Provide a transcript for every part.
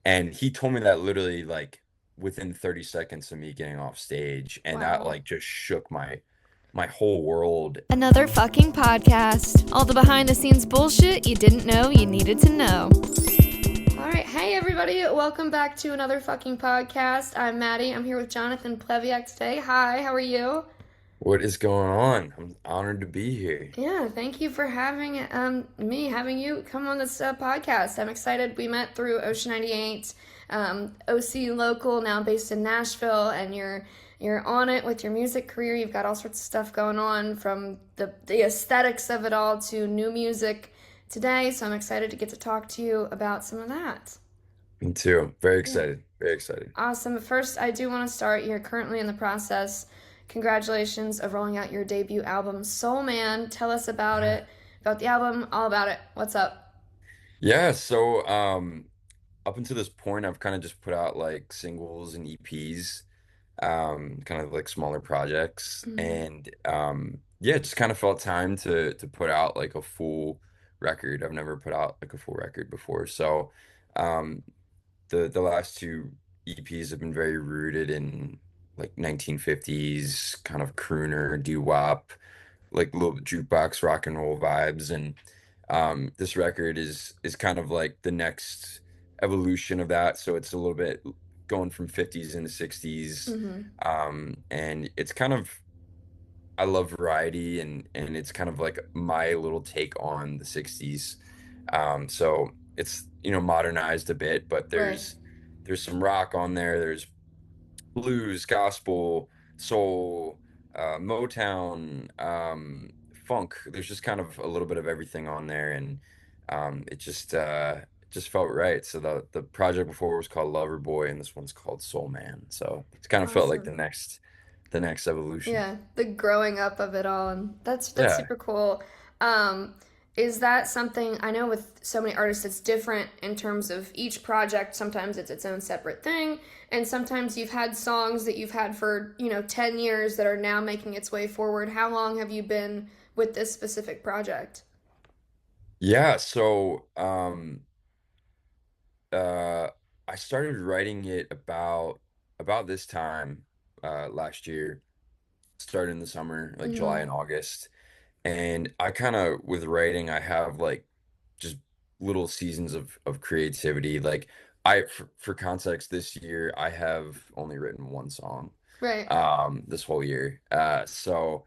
And he told me that literally like within 30 seconds of me getting off stage, and that Wow. like just shook my whole world. Another fucking podcast. All the behind the scenes bullshit you didn't know you needed to know. All right, hey everybody, welcome back to another fucking podcast. I'm Maddie. I'm here with Jonathan Plevyak today. Hi, how are you? What is going on? I'm honored to be here. Yeah, thank you for having you come on this podcast. I'm excited. We met through Ocean 98, OC local, now based in Nashville, and you're on it with your music career. You've got all sorts of stuff going on, from the aesthetics of it all to new music today. So I'm excited to get to talk to you about some of that. Me too. Very Yeah. excited. Very excited. Awesome. First, I do want to start. You're currently in the process. Congratulations of rolling out your debut album, Soul Man. Tell us about the album, all about it. What's up? Yeah, so up until this point I've kind of just put out like singles and EPs, kind of like smaller projects. Mm-hmm. And yeah, it just kind of felt time to put out like a full record. I've never put out like a full record before. So um the last two EPs have been very rooted in like 1950s kind of crooner doo-wop, like little jukebox rock and roll vibes. And this record is kind of like the next evolution of that. So it's a little bit going from 50s into 60s. Mm-hmm. And it's kind of, I love variety, and it's kind of like my little take on the 60s. So it's, modernized a bit, but Right. there's some rock on there. There's blues, gospel, soul, Motown, funk. There's just kind of a little bit of everything on there, and it just felt right. So the project before was called Lover Boy, and this one's called Soul Man. So it's kind of felt like Awesome. the next evolution. Yeah, the growing up of it all, and that's Yeah. super cool. Um, is that something I know with so many artists it's different in terms of each project. Sometimes it's its own separate thing, and sometimes you've had songs that you've had for, 10 years that are now making its way forward. How long have you been with this specific project? Yeah, so uh I started writing it about this time last year. Started in the summer, like July Mm-hmm. and August. And I kind of, with writing, I have like just little seasons of creativity. Like for context, this year I have only written one song Right. this whole year. So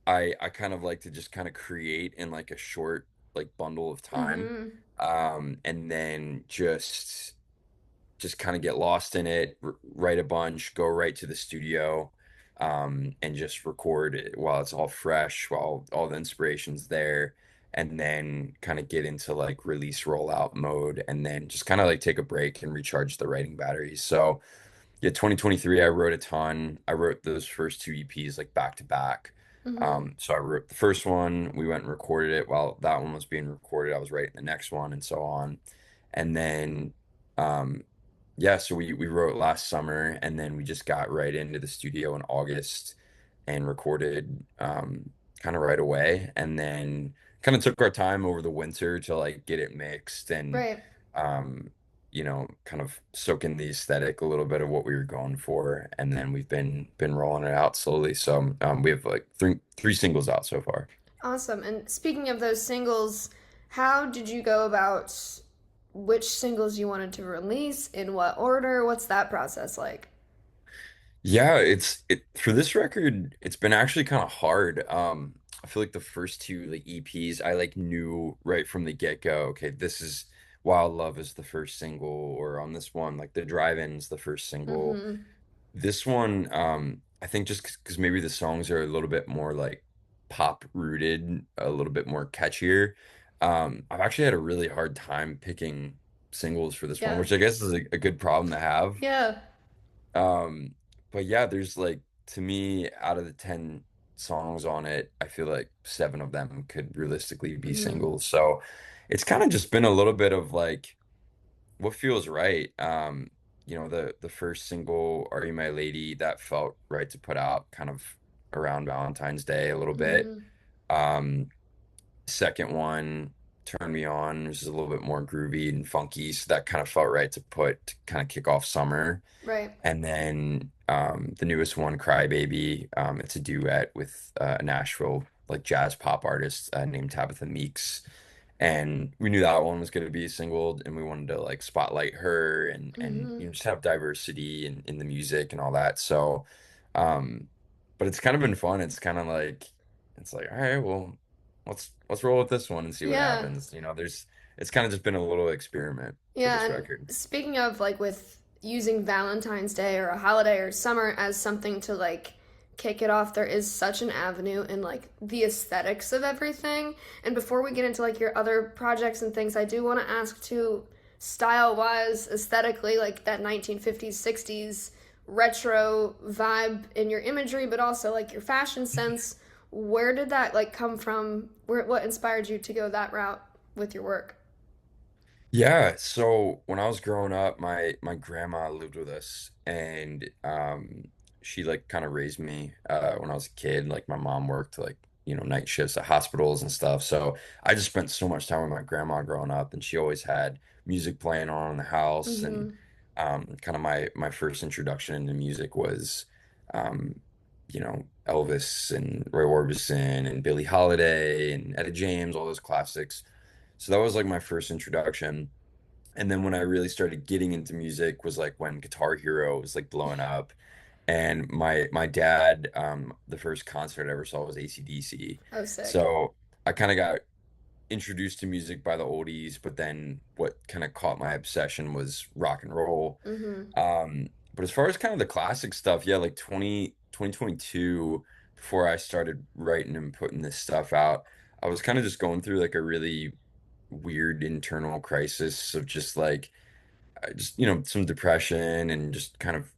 I kind of like to just kind of create in like a short like bundle of time. Mm-hmm. And then just kind of get lost in it, write a bunch, go right to the studio, and just record it while it's all fresh, while all the inspiration's there, and then kind of get into like release rollout mode, and then just kind of like take a break and recharge the writing batteries. So yeah, 2023, I wrote a ton. I wrote those first two EPs like back to back. Mm-hmm. So I wrote the first one, we went and recorded it. While that one was being recorded, I was writing the next one, and so on. And then um yeah, so we wrote last summer, and then we just got right into the studio in August and recorded kind of right away, and then kind of took our time over the winter to like get it mixed and Right. um kind of soak in the aesthetic a little bit of what we were going for, and then we've been rolling it out slowly. So we have like three singles out so far. Awesome. And speaking of those singles, how did you go about which singles you wanted to release, in what order? What's that process like? Yeah, it for this record, it's been actually kind of hard. I feel like the first two like EPs, I like knew right from the get-go, okay, this is Wild Love is the first single, or on this one, like The Drive-In's the first single. Mm-hmm. This one, I think just because maybe the songs are a little bit more like pop rooted, a little bit more catchier. I've actually had a really hard time picking singles for this one, Yeah. which I guess is a good problem to have. Yeah. Um, but yeah, there's like, to me, out of the 10 songs on it, I feel like seven of them could realistically be Mm-hmm. singles. So it's kind of just been a little bit of like what feels right. The first single, Are You My Lady, that felt right to put out kind of around Valentine's Day a little bit. Mm-hmm. Um, Second one. turned me on. It was a little bit more groovy and funky, so that kind of felt right to put to kind of kick off summer. Right. And then the newest one, Cry Baby, it's a duet with a Nashville like jazz pop artist named Tabitha Meeks. And we knew that one was going to be a single, and we wanted to like spotlight her and Mm-hmm. just have diversity in the music and all that. So, um, but it's kind of been fun. It's like, all right, well, let's roll with this one and see what Yeah. happens. It's kind of just been a little experiment for Yeah, this and record. speaking of like with using Valentine's Day or a holiday or summer as something to like kick it off, there is such an avenue in like the aesthetics of everything. And before we get into like your other projects and things, I do want to ask too, style wise, aesthetically, like that 1950s, 60s retro vibe in your imagery, but also like your fashion sense. Where did that like come from? What inspired you to go that route with your work? Yeah, so when I was growing up, my grandma lived with us, and she like kind of raised me when I was a kid. Like my mom worked like, night shifts at hospitals and stuff. So I just spent so much time with my grandma growing up, and she always had music playing on in the house. And Mm-hmm. kind of my first introduction into music was Elvis and Roy Orbison and Billie Holiday and Etta James, all those classics. So that was like my first introduction. And then when I really started getting into music was like when Guitar Hero was like blowing up. And my dad, the first concert I ever saw was AC/DC. Oh, sick. So I kind of got introduced to music by the oldies, but then what kind of caught my obsession was rock and roll. Mm-hmm. But as far as kind of the classic stuff, yeah, like 2022, before I started writing and putting this stuff out, I was kind of just going through like a really weird internal crisis of just like some depression and just kind of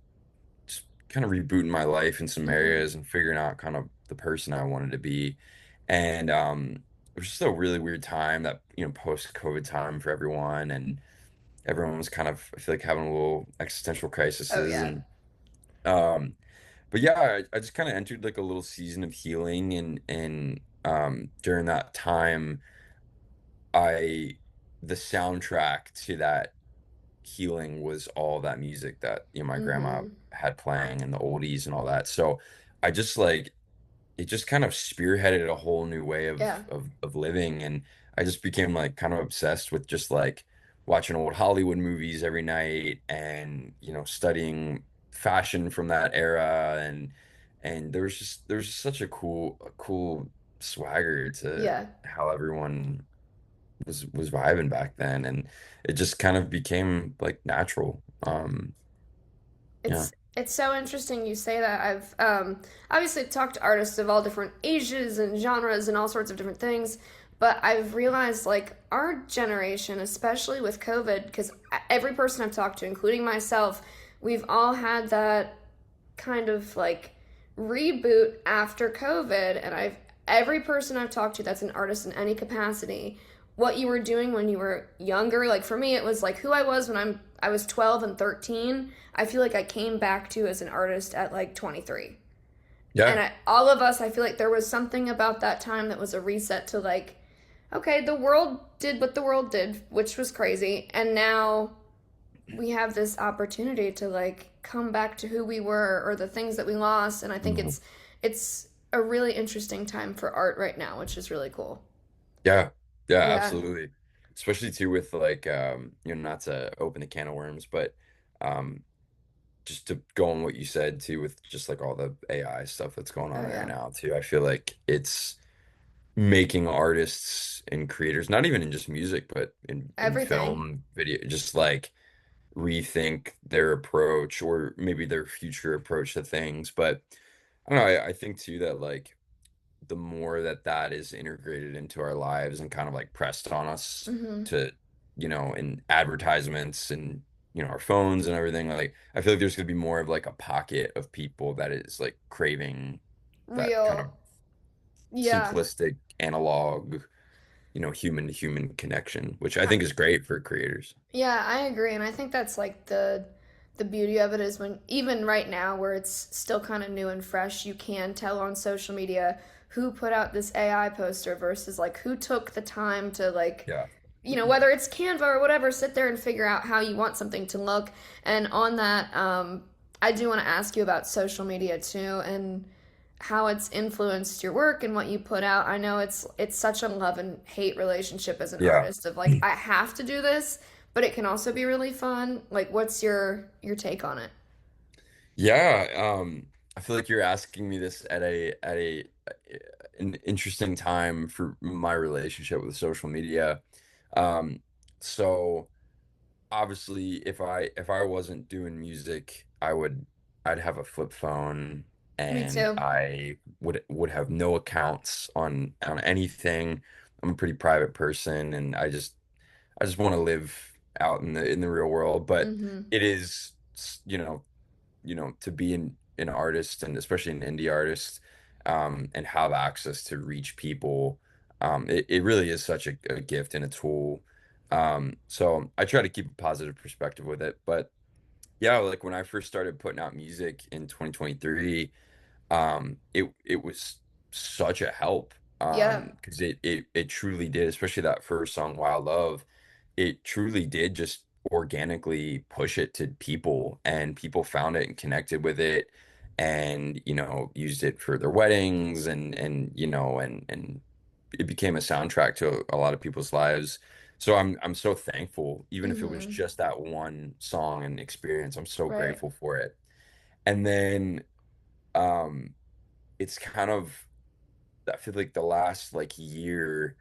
rebooting my life in some Mm-hmm. areas and figuring out kind of the person I wanted to be. And it was just a really weird time, that post COVID time for everyone, and everyone was kind of, I feel like, having a little existential Oh, crises. yeah. And um but yeah, I just kind of entered like a little season of healing, and during that time, I the soundtrack to that healing was all that music that my grandma Mm-hmm. had playing, and the oldies and all that. So I just like it just kind of spearheaded a whole new way Yeah. of living, and I just became like kind of obsessed with just like watching old Hollywood movies every night, and studying fashion from that era. And there was just such a cool swagger to Yeah. how everyone was vibing back then, and it just kind of became like natural. Yeah. It's so interesting you say that. I've obviously talked to artists of all different ages and genres and all sorts of different things, but I've realized like our generation, especially with COVID, because every person I've talked to, including myself, we've all had that kind of like reboot after COVID, and I've every person I've talked to that's an artist in any capacity, what you were doing when you were younger, like for me it was like who I was when I was 12 and 13. I feel like I came back to as an artist at like 23. And Yeah. all of us, I feel like there was something about that time that was a reset to like, okay, the world did what the world did, which was crazy, and now we have this opportunity to like come back to who we were or the things that we lost. And I think Mhm. it's a really interesting time for art right now, which is really cool. Yeah. Yeah, Yeah. absolutely. Especially too with like not to open the can of worms, but um just to go on what you said too, with just like all the AI stuff that's going on Oh right yeah. now too. I feel like it's making artists and creators, not even in just music, but in Everything. film, video, just like rethink their approach, or maybe their future approach to things. But I don't know, I think too that like the more that that is integrated into our lives and kind of like pressed on us Mm-hmm. to, in advertisements and, our phones and everything, like I feel like there's gonna be more of like a pocket of people that is like craving that kind of Real. Yeah. simplistic analog, human to human connection, which I I, think is great for creators. yeah, I agree, and I think that's like the beauty of it is when even right now where it's still kind of new and fresh, you can tell on social media who put out this AI poster versus like who took the time to like, Yeah. whether it's Canva or whatever, sit there and figure out how you want something to look. And on that, I do want to ask you about social media too and how it's influenced your work and what you put out. I know it's such a love and hate relationship as an Yeah. artist of like I have to do this, but it can also be really fun. Like what's your take on it? Yeah, I feel like you're asking me this at a an interesting time for my relationship with social media. So obviously if I wasn't doing music, I'd have a flip phone Me and too. I would have no accounts on anything. I'm a pretty private person and I just want to live out in the real world, but Mhm. it is, to be an artist and especially an indie artist, and have access to reach people, it really is such a gift and a tool. So I try to keep a positive perspective with it. But yeah, like when I first started putting out music in 2023, it was such a help, Yeah. because it truly did, especially that first song, Wild Love. It truly did just organically push it to people, and people found it and connected with it, and used it for their weddings, and it became a soundtrack to a lot of people's lives. So I'm so thankful, even if it was Mhm. just that one song and experience. I'm so Right. grateful for it. And then um it's kind of, I feel like the last like year,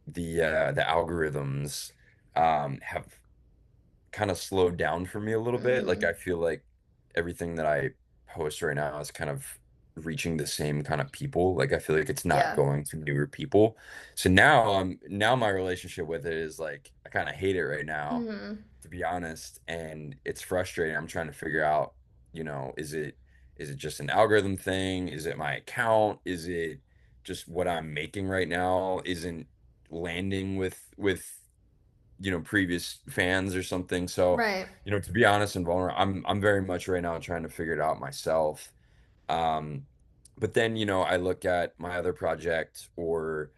the algorithms have kind of slowed down for me a little bit. Like Mhm. I feel like everything that I post right now is kind of reaching the same kind of people. Like I feel like it's not Yeah. going to newer people. So now my relationship with it is like I kind of hate it right now, Mhm. to be honest, and it's frustrating. I'm trying to figure out, is it just an algorithm thing? Is it my account? Is it just what I'm making right now isn't landing with previous fans or something. So, Right. to be honest and vulnerable, I'm very much right now trying to figure it out myself. Um, but then, I look at my other project or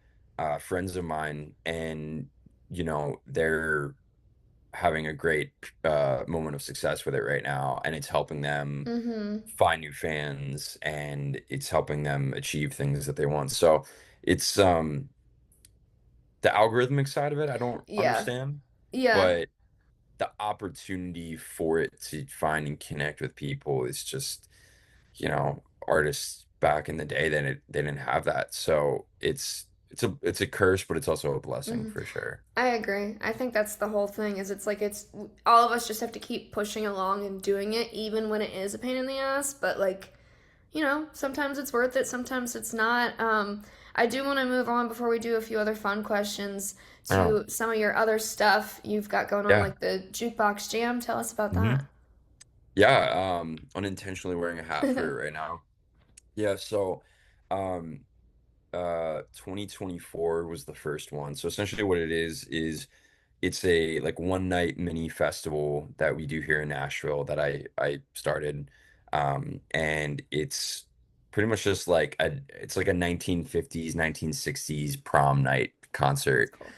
friends of mine, and they're having a great moment of success with it right now, and it's helping them Mhm. find new fans, and it's helping them achieve things that they want. So it's the algorithmic side of it, I don't Yeah. understand, Yeah. but the opportunity for it to find and connect with people is just, artists back in the day, they didn't have that. So it's a curse, but it's also a blessing Mhm. for sure. I agree. I think that's the whole thing is it's like it's all of us just have to keep pushing along and doing it even when it is a pain in the ass, but like, sometimes it's worth it, sometimes it's not. I do want to move on before we do a few other fun questions Oh, to some of your other stuff you've got going on yeah. like the jukebox jam. Tell us about Hmm. that. Yeah, unintentionally wearing a hat for it right now. Yeah, so um 2024 was the first one. So essentially what it is it's a like one night mini festival that we do here in Nashville that I started. And it's pretty much just like it's like a 1950s, 1960s prom night That's concert. cool.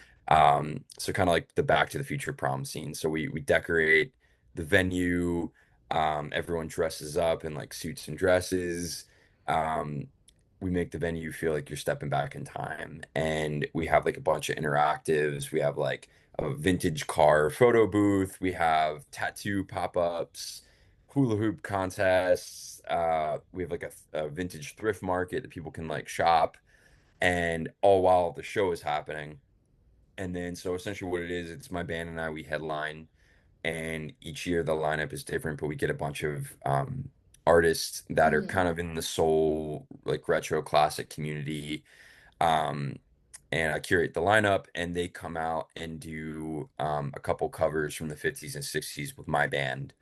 So kind of like the Back to the Future prom scene. So we decorate the venue, everyone dresses up in like suits and dresses. Um, we make the venue feel like you're stepping back in time, and we have like a bunch of interactives. We have like a vintage car photo booth. We have tattoo pop-ups, hula hoop contests. We have like a vintage thrift market that people can like shop, and all while the show is happening. And then, so essentially, what it is, it's my band and I, we headline, and each year the lineup is different, but we get a bunch of artists that are Mhm. kind of in the soul, like retro classic community. Um, and I curate the lineup, and they come out and do a couple covers from the 50s and 60s with my band.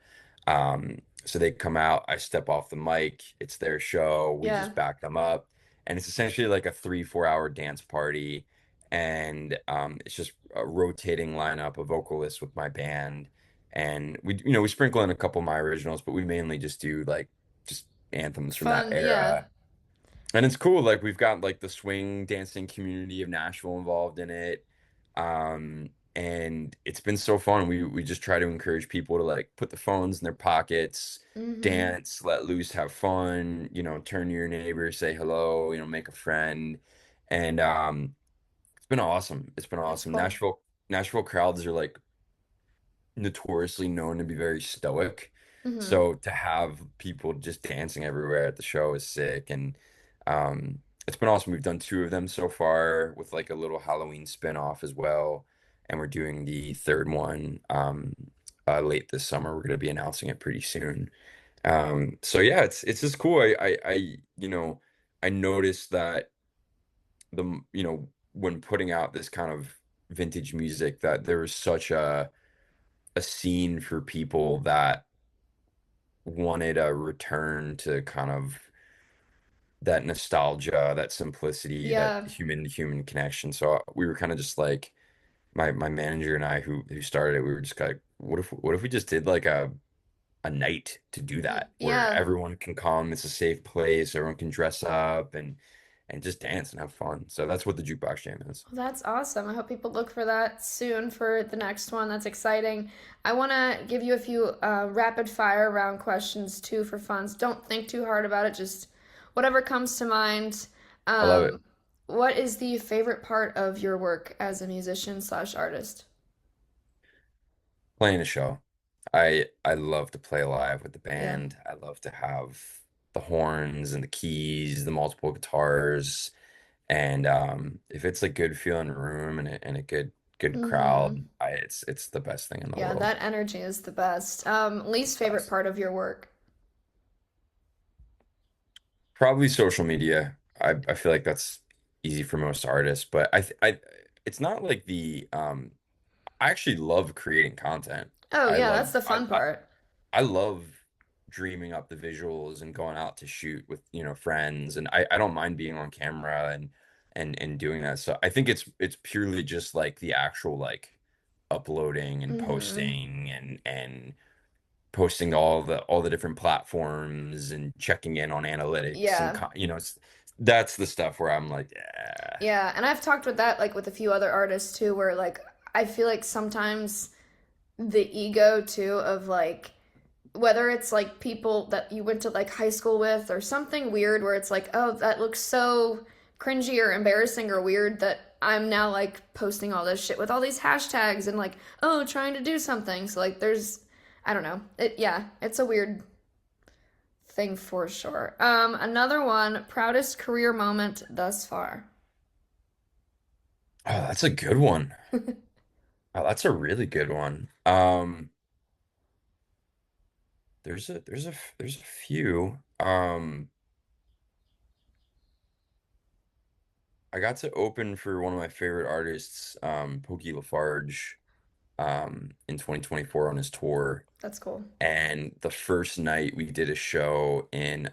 So they come out, I step off the mic, it's their show, we Yeah. just back them up, and it's essentially like a 3 4 hour dance party, and it's just a rotating lineup of vocalists with my band, and we sprinkle in a couple of my originals, but we mainly just do like just It's anthems from that fun. Yeah. era. And it's cool, like we've got like the swing dancing community of Nashville involved in it. And it's been so fun. We just try to encourage people to like put the phones in their pockets, Mm-hmm. dance, let loose, have fun, turn to your neighbor, say hello, make a friend. And it's been awesome. It's been That's awesome. cool. Nashville crowds are like notoriously known to be very stoic. Mm-hmm. So to have people just dancing everywhere at the show is sick. And it's been awesome. We've done two of them so far with like a little Halloween spin-off as well. And we're doing the third one late this summer. We're going to be announcing it pretty soon. So yeah, it's just cool. I noticed that when putting out this kind of vintage music that there was such a scene for people that wanted a return to kind of that nostalgia, that simplicity, that Yeah. human to human connection. So we were kind of just like my manager and I who started it, we were just like, what if we just did like a night to do that where Yeah. everyone can come, it's a safe place, everyone can dress up and just dance and have fun. So that's what the jukebox jam is. Well, that's awesome. I hope people look for that soon for the next one. That's exciting. I want to give you a few rapid fire round questions too for fun. So don't think too hard about it. Just whatever comes to mind. I love it. Um, what is the favorite part of your work as a musician slash artist? Playing a show. I love to play live with the Yeah. band. I love to have the horns and the keys, the multiple guitars, and if it's a good feeling room and a good Mm-hmm. crowd, it's the best thing in the Yeah, world. that energy is the best. Least favorite Best. part of your work? Probably social media. I feel like that's easy for most artists, but it's not like I actually love creating content. Oh, I yeah, love that's the fun part. I love dreaming up the visuals and going out to shoot with, friends. And I don't mind being on camera and doing that. So I think it's purely just like the actual like uploading and Mm-hmm. posting and posting to all the different platforms and checking in on analytics and Yeah. that's the stuff where I'm like, yeah. Yeah, and I've talked with that like with a few other artists too, where like I feel like sometimes the ego too of like whether it's like people that you went to like high school with or something weird where it's like, oh, that looks so cringy or embarrassing or weird that I'm now like posting all this shit with all these hashtags and like, oh, trying to do something. So like there's I don't know. Yeah, it's a weird thing for sure. Another one, proudest career moment thus far. Oh, that's a good one. Oh, that's a really good one. There's a few. I got to open for one of my favorite artists, Pokey Lafarge, in 2024 on his tour. That's cool. And the first night we did a show in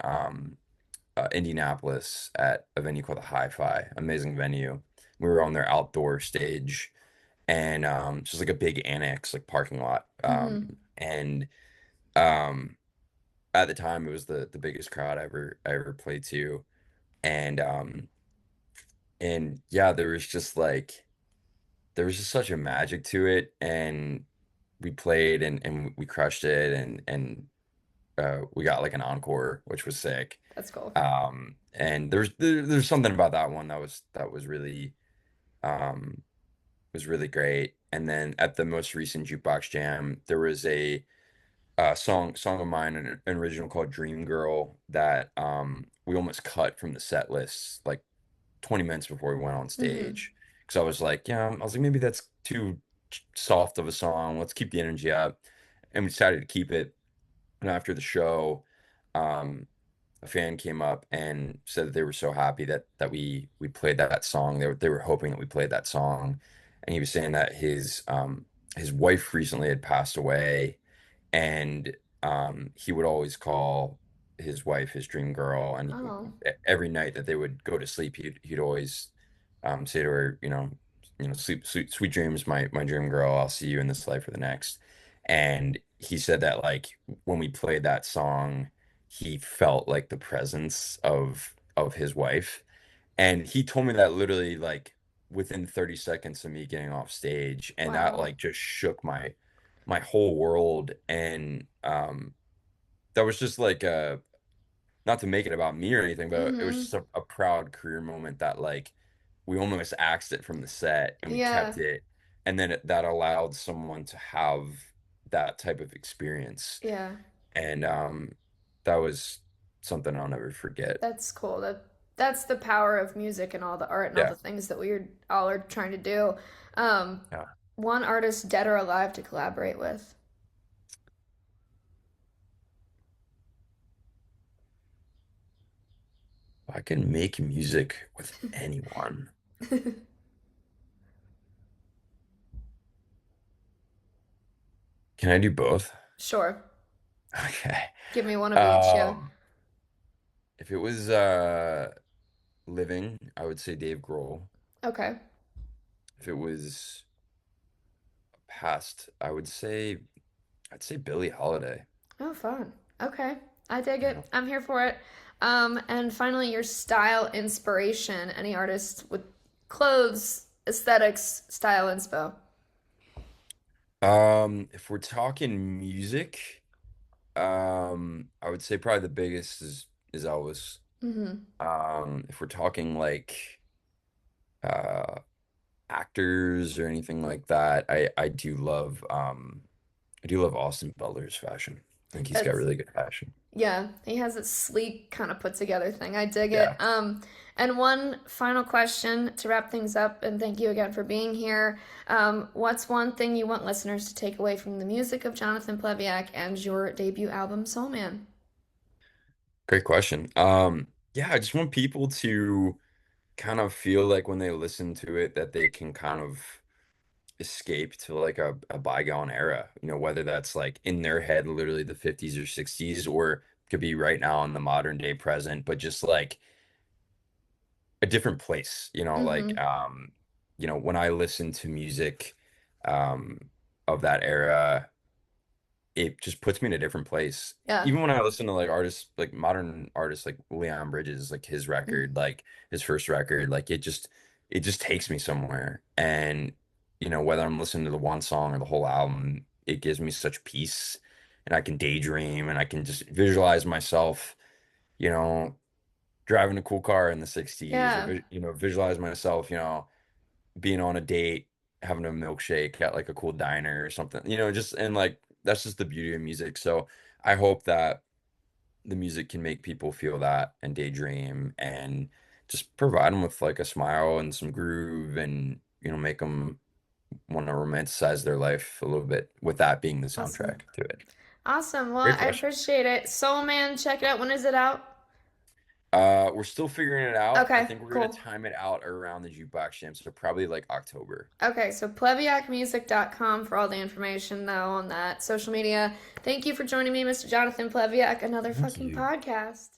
Indianapolis at a venue called the Hi-Fi, amazing venue. We were on their outdoor stage, and it's just like a big annex, like parking lot. Mm-hmm. And um, at the time, it was the biggest crowd I ever played to, and yeah, there was just such a magic to it, and we played and we crushed it, and we got like an encore, which was sick. That's cool. And there's something about that one that was um really great. And then at the most recent jukebox jam, there was a song of mine, an original called Dream Girl that we almost cut from the set list like 20 minutes before we went on Mm-hmm. stage because I was like, yeah, I was like, maybe that's too soft of a song. Let's keep the energy up. And we decided to keep it. And after the show, um, a fan came up and said that they were so happy that we played that song. They were hoping that we played that song. And he was saying that his wife recently had passed away, and he would always call his wife his dream girl, and Oh. every night that they would go to sleep, he'd always say to her, sleep, sweet dreams, my dream girl. I'll see you in this life or the next. And he said that like when we played that song, he felt like the presence of of his wife. And he told me that literally like within 30 seconds of me getting off stage. And that Wow. like just shook my whole world. And that was just like not to make it about me or anything, but it was Mm-hmm. just a proud career moment that like we almost axed it from the set and we Yeah. kept it. And then that allowed someone to have that type of experience. Yeah. And that was something I'll never forget. That's cool. That's the power of music and all the art and all Yeah. the things that we all are trying to do. Um, Yeah. one artist, dead or alive, to collaborate with. I can make music with anyone. Can I do both? Sure. Okay. Give me one of each. Yeah. Um, if it was living, I would say Dave Grohl. Okay. If it was past, I'd say Billie Holiday. Oh, fun. Okay. I dig Yeah. it. I'm here for it. And finally, your style inspiration. Any artist with clothes, aesthetics, style inspo. If we're talking music, I would say probably the biggest is Elvis. Mm-hmm. If we're talking like uh actors or anything like that, I do love Austin Butler's fashion. I think he's got That's really good fashion. Yeah, he has a sleek kind of put together thing. I dig it. Yeah. And one final question to wrap things up, and thank you again for being here. What's one thing you want listeners to take away from the music of Jonathan Plevyak and your debut album, Soul Man? Great question. Yeah, I just want people to kind of feel like when they listen to it that they can kind of escape to like a bygone era, whether that's like in their head, literally the 50s or 60s, or could be right now in the modern day present, but just like a different place, Mm-hmm. when I listen to music um of that era, it just puts me in a different place. Yeah. Even when I listen to like artists, like modern artists like Leon Bridges, like his Mm. record, like his first record, like it just takes me somewhere. And whether I'm listening to the one song or the whole album, it gives me such peace and I can daydream and I can just visualize myself, you know, driving a cool car in the 60s or Yeah. visualize myself, being on a date, having a milkshake at like a cool diner or something, just and like that's just the beauty of music. So I hope that the music can make people feel that and daydream and just provide them with like a smile and some groove and make them want to romanticize their life a little bit with that being the Awesome. soundtrack to it. Awesome. Well, Great I question. appreciate it. Soul Man, check it out. When is it out? We're still figuring it out. I Okay, think we're gonna cool. time it out around the jukebox jam, so probably like October. Okay, so plevyakmusic.com for all the information, though, on that social media. Thank you for joining me, Mr. Jonathan Plevyak, another Thank fucking you. podcast.